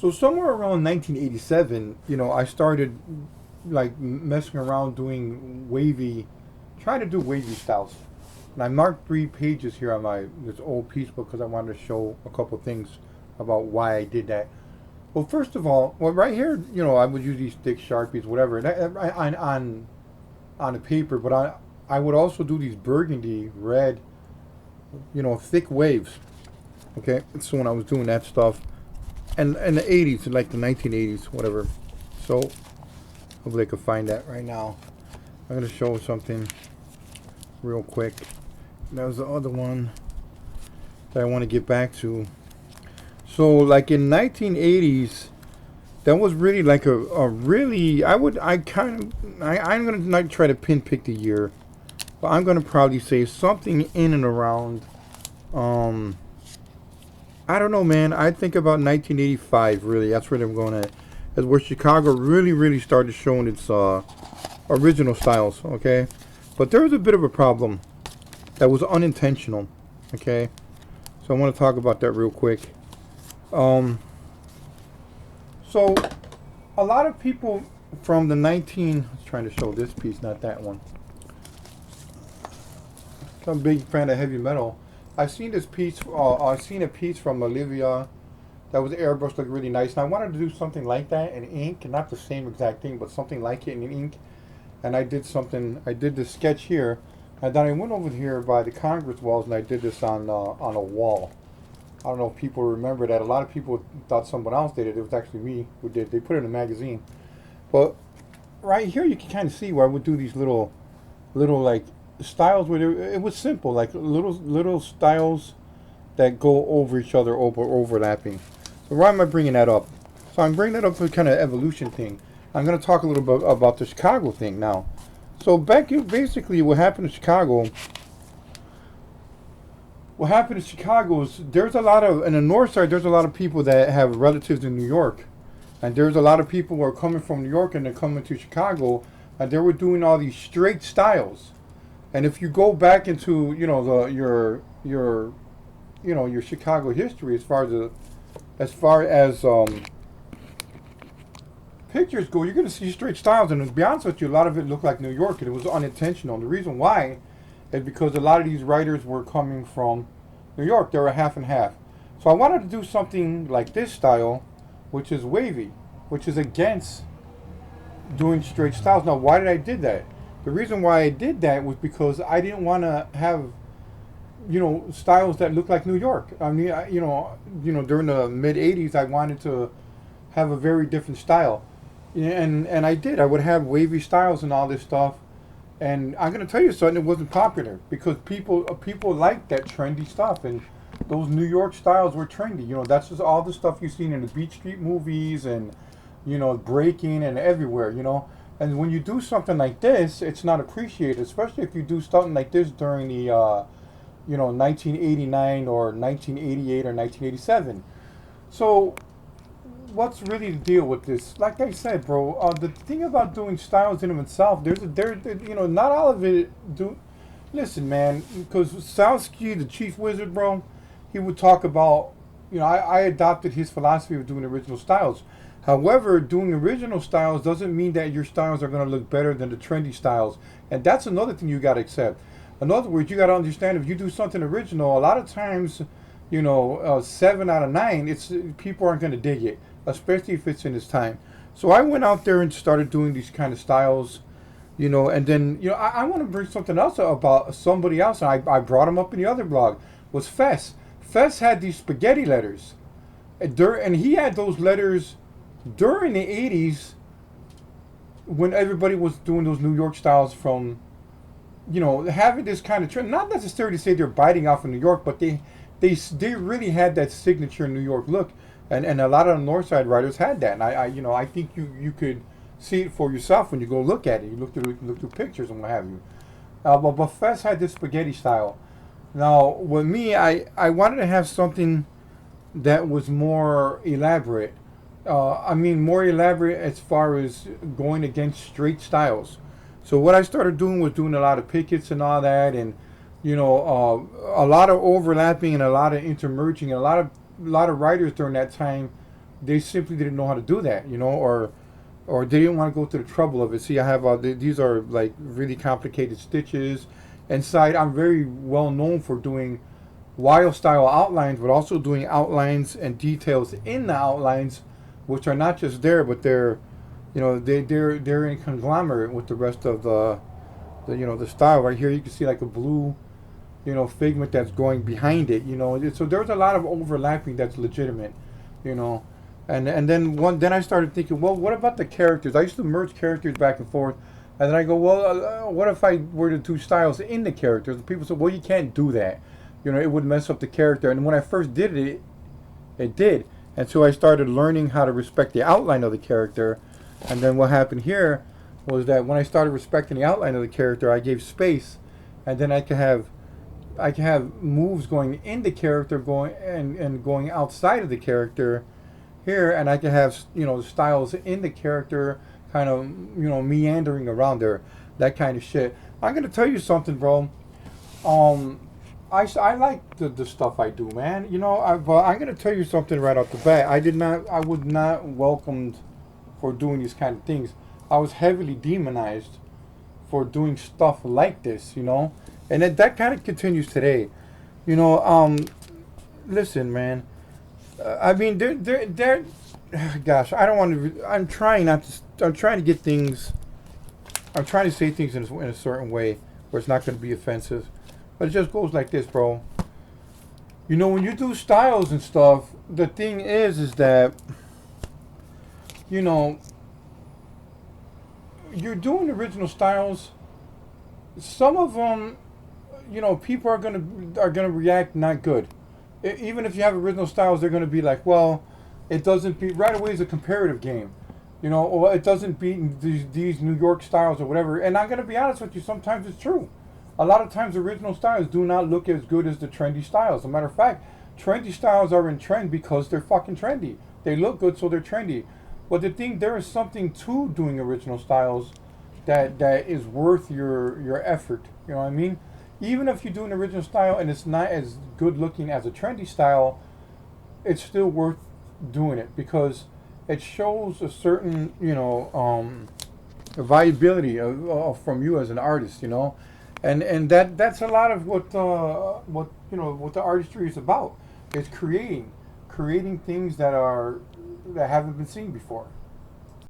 So somewhere around 1987, I started like messing around doing wavy, trying to do wavy styles. And I marked 3 pages here on my this old piece book because I wanted to show a couple things about why I did that. Well, first of all, well, right here, I would use these thick sharpies, whatever, on the paper. But I would also do these burgundy red, thick waves. Okay, so when I was doing that stuff, and in the 80s, like the 1980s, whatever. So hopefully I can find that right now. I'm gonna show something real quick. That was the other one that I want to get back to. So like in 1980s, that was really like a really I'm gonna not try to pinpick the year, but I'm gonna probably say something in and around I don't know, man. I think about 1985. Really, that's where I'm going at. Is where Chicago really started showing its original styles. Okay, but there was a bit of a problem that was unintentional. Okay, so I want to talk about that real quick. So a lot of people from the 19. I was trying to show this piece, not that one. I'm a big fan of heavy metal. I've seen this piece. I've seen a piece from Olivia that was airbrushed, looked really nice. And I wanted to do something like that in ink, not the same exact thing, but something like it in ink. And I did something. I did this sketch here, and then I went over here by the Congress walls, and I did this on a wall. I don't know if people remember that. A lot of people thought someone else did it. It was actually me who did. They put it in a magazine. But right here, you can kind of see where I would do these little like styles where it was simple, like little styles that go over each other, overlapping. So why am I bringing that up? So I'm bringing that up for kind of evolution thing. I'm going to talk a little bit about the Chicago thing now. So basically what happened in Chicago. What happened in Chicago is there's a lot of in the north side. There's a lot of people that have relatives in New York, and there's a lot of people who are coming from New York and they're coming to Chicago, and they were doing all these straight styles. And if you go back into your Chicago history as far as pictures go, you're gonna see straight styles. And to be honest with you, a lot of it looked like New York, and it was unintentional. And the reason why is because a lot of these writers were coming from New York. They were half and half. So I wanted to do something like this style, which is wavy, which is against doing straight styles. Now, why did I did that? The reason why I did that was because I didn't want to have, styles that look like New York. I mean, during the mid '80s, I wanted to have a very different style, and I did. I would have wavy styles and all this stuff. And I'm gonna tell you something. It wasn't popular because people liked that trendy stuff, and those New York styles were trendy. That's just all the stuff you've seen in the Beach Street movies and breaking and everywhere. And when you do something like this, it's not appreciated, especially if you do something like this during the, 1989 or 1988 or 1987. So, what's really the deal with this? Like I said, bro, the thing about doing styles in of itself, not all of it do. Listen, man, because Salski, the Chief Wizard, bro, he would talk about, I adopted his philosophy of doing original styles. However, doing original styles doesn't mean that your styles are going to look better than the trendy styles. And that's another thing you got to accept. In other words, you got to understand if you do something original, a lot of times, 7 out of 9, people aren't going to dig it, especially if it's in its time. So I went out there and started doing these kind of styles, and then, I want to bring something else about somebody else. And I brought him up in the other blog, was Fess. Fess had these spaghetti letters. And he had those letters during the 80s when everybody was doing those New York styles from, having this kind of trend. Not necessarily to say they're biting off of New York, but they really had that signature New York look. And a lot of the North Side writers had that. And I think you could see it for yourself when you go look at it. You look through pictures and what have you. But Fess had this spaghetti style. Now, with me, I wanted to have something that was more elaborate. More elaborate as far as going against straight styles. So what I started doing was doing a lot of pickets and all that, and a lot of overlapping and a lot of intermerging. And a lot of writers during that time they simply didn't know how to do that, or they didn't want to go to the trouble of it. See, I have these are like really complicated stitches. Inside, I'm very well known for doing wild style outlines, but also doing outlines and details in the outlines, which are not just there, but they're, they're in conglomerate with the rest of the style. Right here, you can see like a blue, figment that's going behind it. So there's a lot of overlapping that's legitimate, you know. And then I started thinking, well, what about the characters? I used to merge characters back and forth, and then I go, well, what if I were to do styles in the characters? And people said, well, you can't do that. It would mess up the character. And when I first did it, it did. And so I started learning how to respect the outline of the character. And then what happened here was that when I started respecting the outline of the character, I gave space, and then I can have moves going in the character, going and going outside of the character here, and I can have styles in the character, kind of meandering around there, that kind of shit. I'm gonna tell you something, bro. I like the stuff I do, man. I'm gonna tell you something right off the bat. I was not welcomed for doing these kind of things. I was heavily demonized for doing stuff like this, and that kind of continues today. Listen, man. I mean, they're gosh, I don't want to. I'm trying not to. I'm trying to get things. I'm trying to say things in a certain way where it's not going to be offensive, but it just goes like this, bro. When you do styles and stuff, the thing is that you're doing original styles. Some of them, people are gonna react not good. Even if you have original styles, they're gonna be like, well, it doesn't beat right away. Is a comparative game, or it doesn't beat these New York styles or whatever. And I'm gonna be honest with you. Sometimes it's true. A lot of times, original styles do not look as good as the trendy styles. As a matter of fact, trendy styles are in trend because they're fucking trendy. They look good, so they're trendy. But the thing, there is something to doing original styles that is worth your effort. You know what I mean? Even if you do an original style and it's not as good looking as a trendy style, it's still worth doing it because it shows a certain viability from you as an artist. And that's a lot of what the artistry is about. It's creating things that haven't been seen before.